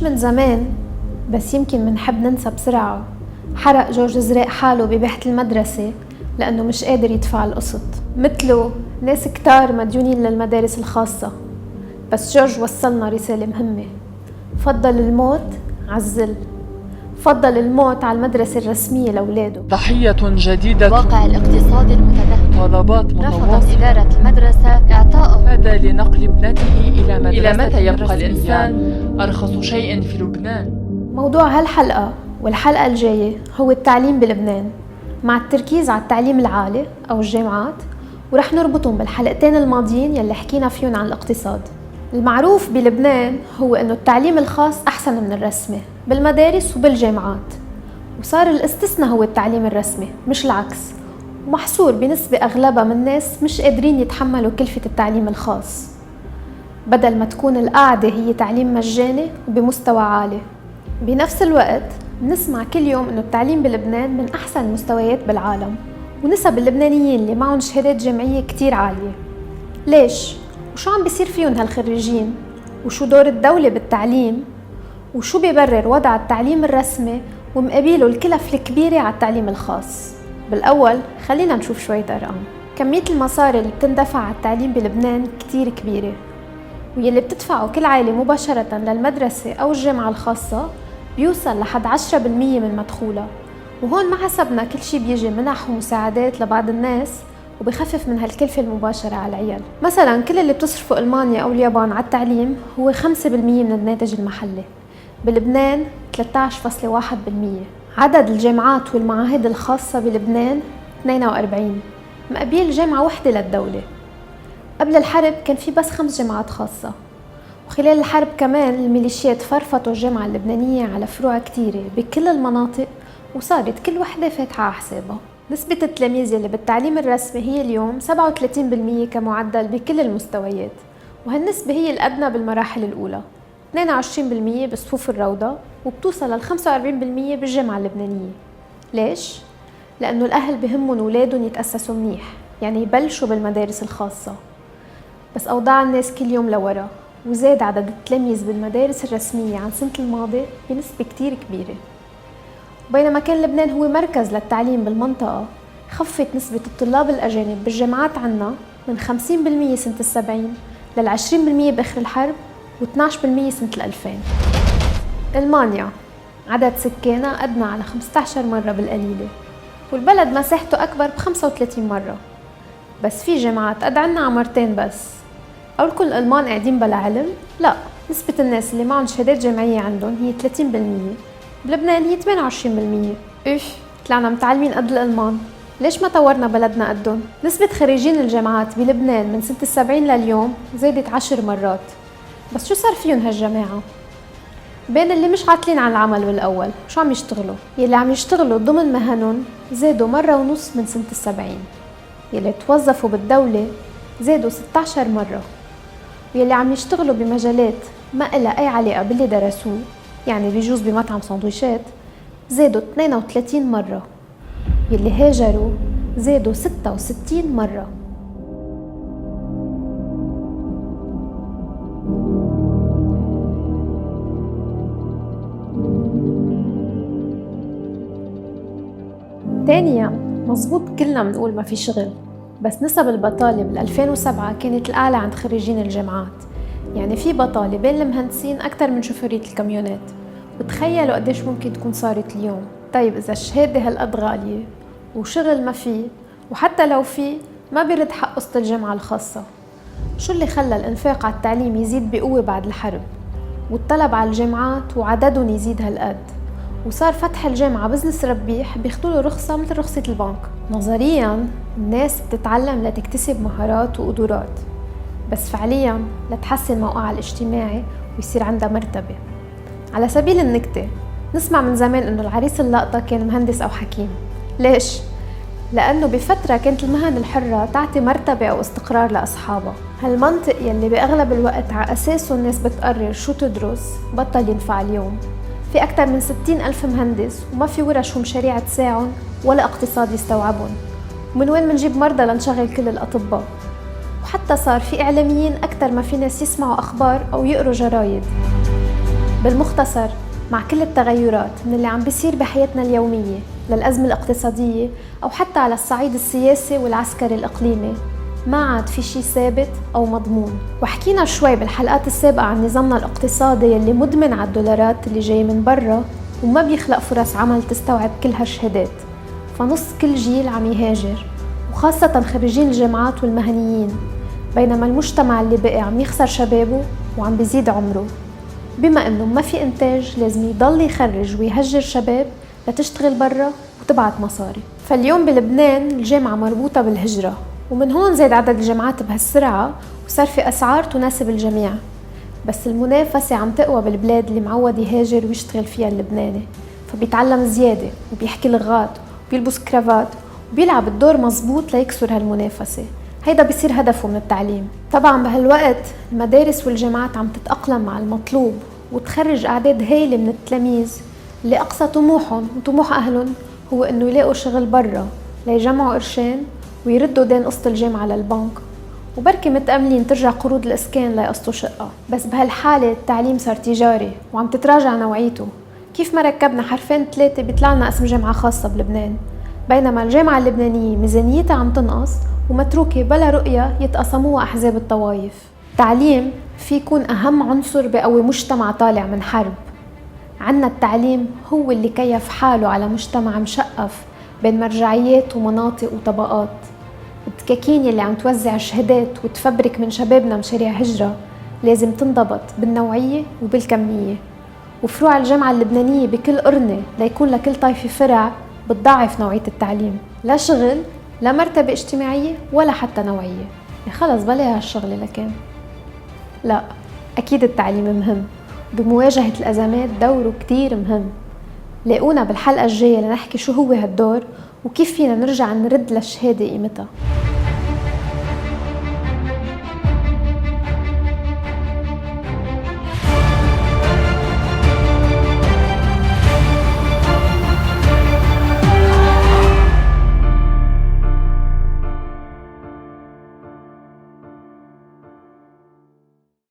من زمان بس يمكن منحب ننسى بسرعة. حرق جورج زريق حاله ببيحة المدرسة لأنه مش قادر يدفع القسط. مثله ناس كتار مديونين للمدارس الخاصة، بس جورج وصلنا رسالة مهمة: فضل الموت على الذل، فضل الموت على المدرسة الرسمية لأولاده. ضحية جديدة، واقع الاقتصاد المتدهور، طلبات رفضت متواصلة إدارة المدرسة إعطاءه. هذا لنقل ابنته إلى مدرسة. إلى متى يبقى رسمية الإنسان أرخص شيء في لبنان؟ موضوع هالحلقة والحلقة الجاية هو التعليم بلبنان، مع التركيز على التعليم العالي أو الجامعات، ورح نربطهم بالحلقتين الماضيين يلي حكينا فيهم عن الاقتصاد. المعروف بلبنان هو أنه التعليم الخاص أحسن من الرسمي بالمدارس وبالجامعات، وصار الاستثناء هو التعليم الرسمي مش العكس، ومحصور بنسبة أغلبها من الناس مش قادرين يتحملوا كلفة التعليم الخاص، بدل ما تكون القاعدة هي تعليم مجاني وبمستوى عالي. بنفس الوقت بنسمع كل يوم أنه التعليم بلبنان من أحسن المستويات بالعالم، ونسب اللبنانيين اللي معهم شهادات جامعية كتير عالية. ليش؟ وشو عم بيصير فيهم هالخريجين؟ وشو دور الدولة بالتعليم؟ وشو بيبرر وضع التعليم الرسمي ومقابله الكلف الكبيرة على التعليم الخاص؟ بالأول خلينا نشوف شوية أرقام. كمية المصاري اللي بتندفع على التعليم بلبنان كتير كبيرة، واللي بتدفعه كل عائلة مباشرة للمدرسة أو الجامعة الخاصة بيوصل لحد 10% من مدخولها. وهون ما حسبنا كل شي بيجي منح ومساعدات لبعض الناس وبخفف من هالكلفة المباشرة على العيال. مثلا كل اللي بتصرفه ألمانيا أو اليابان على التعليم هو 5% من الناتج المحلي. بلبنان 13.1%. عدد الجامعات والمعاهد الخاصة بلبنان 42، مقابل جامعة وحدة للدولة. قبل الحرب كان في بس 5 جامعات خاصة، وخلال الحرب كمان الميليشيات فرفطوا الجامعة اللبنانية على فروع كتيرة بكل المناطق، وصارت كل وحدة فاتحة على حسابها. نسبة التلاميذ اللي بالتعليم الرسمي هي اليوم 37% كمعدل بكل المستويات، وهالنسبة هي الأدنى بالمراحل الأولى، 22% بصفوف الروضة، وبتوصل ل 45% بالجامعة اللبنانية. ليش؟ لأنه الأهل بهمهم أولادهم يتأسسوا منيح، يعني يبلشوا بالمدارس الخاصة. بس أوضاع الناس كل يوم لورا، وزاد عدد التلاميذ بالمدارس الرسمية عن سنة الماضي بنسبة كتير كبيرة. وبينما كان لبنان هو مركز للتعليم بالمنطقة، خفت نسبة الطلاب الأجانب بالجامعات عنا من 50% سنة 70 لل 20% بآخر الحرب، و12% سنة 2000. ألمانيا عدد سكانها أدنى على 15 مرة بالقليلة، والبلد مساحته أكبر ب35 مرة، بس في جامعات قد عنا عمرتين بس. أو كل الألمان قاعدين بلا علم؟ لا، نسبة الناس اللي معهم شهادات جامعية عندهم هي 30%، بلبنان هي 28%. طلعنا متعلمين قد الألمان، ليش ما طورنا بلدنا قدهم؟ نسبة خريجين الجامعات بلبنان من سنة 70 لليوم زادت 10 مرات، بس شو صار فيهم هالجماعة؟ بين اللي مش عاطلين عن العمل بالأول شو عم يشتغلوا؟ يلي عم يشتغلوا ضمن مهنهم زادوا 1.5 من سنة 70، يلي توظفوا بالدولة زادوا 16 مرة، ويلي عم يشتغلوا بمجالات ما إلها أي علاقة باللي درسوه، يعني بيجوز بمطعم سندويشات، زادوا 32 مرة، يلي هاجروا زادوا 66 مرة. تانيا مزبوط كلنا بنقول ما في شغل، بس نسب البطالة بال 2007 كانت الأعلى عند خريجين الجامعات، يعني في بطالة بين المهندسين أكثر من شوفيرية الكاميونات. وتخيلوا قديش ممكن تكون صارت اليوم. طيب إذا الشهادة هالقد غالية وشغل ما فيه، وحتى لو فيه ما بيرد حق قسط الجامعة الخاصة، شو اللي خلى الإنفاق على التعليم يزيد بقوة بعد الحرب، والطلب على الجامعات وعددهم يزيد هالقد، وصار فتح الجامعة بزنس ربيح بياخدوله رخصة مثل رخصة البنك؟ نظرياً الناس بتتعلم لتكتسب مهارات وقدرات، بس فعلياً لتحسن موقعها الاجتماعي ويصير عندها مرتبة. على سبيل النكتة، نسمع من زمان إنه العريس اللقطة كان مهندس أو حكيم. ليش؟ لأنه بفترة كانت المهن الحرة تعطي مرتبة أو استقرار لأصحابها. هالمنطق يلي بأغلب الوقت على أساسه الناس بتقرر شو تدرس بطل ينفع اليوم. في أكثر من 60,000 مهندس وما في ورش ومشاريع تساعدهم ولا اقتصاد يستوعبهم، ومن وين منجيب مرضى لنشغل كل الأطباء؟ وحتى صار في إعلاميين أكثر ما في ناس يسمعوا أخبار أو يقروا جرايد. بالمختصر، مع كل التغيرات من اللي عم بيصير بحياتنا اليومية للأزمة الاقتصادية أو حتى على الصعيد السياسي والعسكري الإقليمي، ما عاد في شي ثابت أو مضمون. وحكينا شوي بالحلقات السابقة عن نظامنا الاقتصادي اللي مدمن على الدولارات اللي جاي من برا وما بيخلق فرص عمل تستوعب كل هالشهادات، فنص كل جيل عم يهاجر، وخاصة خريجين الجامعات والمهنيين، بينما المجتمع اللي بقي عم يخسر شبابه وعم بيزيد عمره. بما انه ما في انتاج، لازم يضل يخرج ويهجر شباب لتشتغل برا وتبعت مصاري. فاليوم بلبنان الجامعة مربوطة بالهجرة، ومن هون زاد عدد الجامعات بهالسرعة وصار في أسعار تناسب الجميع. بس المنافسة عم تقوى بالبلاد اللي معود يهاجر ويشتغل فيها اللبناني، فبيتعلم زيادة وبيحكي لغات وبيلبس كرافات وبيلعب الدور مزبوط ليكسر هالمنافسة. هيدا بيصير هدفه من التعليم. طبعا بهالوقت المدارس والجامعات عم تتأقلم مع المطلوب وتخرج أعداد هائلة من التلاميذ اللي أقصى طموحهم وطموح أهلهم هو إنه يلاقوا شغل برا ليجمعوا قرشين ويردوا دين قسط الجامعة للبنك، وبركي متأملين ترجع قروض الإسكان ليقسطوا شقة. بس بهالحالة التعليم صار تجاري وعم تتراجع نوعيته. كيف ما ركبنا حرفين 3 بيطلع لنا اسم جامعة خاصة بلبنان، بينما الجامعة اللبنانية ميزانيتها عم تنقص ومتروكة بلا رؤية يتقسموها أحزاب الطوائف. تعليم في يكون أهم عنصر بقوي مجتمع طالع من حرب. عنا التعليم هو اللي كيف حاله على مجتمع مشقف بين مرجعيات ومناطق وطبقات. الدكاكين اللي عم توزع شهادات وتفبرك من شبابنا مشاريع هجرة لازم تنضبط بالنوعية وبالكمية. وفروع الجامعة اللبنانية بكل قرنة ليكون لكل طائفة فرع بتضاعف نوعية التعليم، لا شغل لا مرتبة اجتماعية ولا حتى نوعية. خلص بلا هالشغلة لكن لا، أكيد التعليم مهم، بمواجهة الأزمات دوره كتير مهم. لاقونا بالحلقة الجاية لنحكي شو هو هالدور وكيف فينا نرجع نرد للشهادة قيمتها.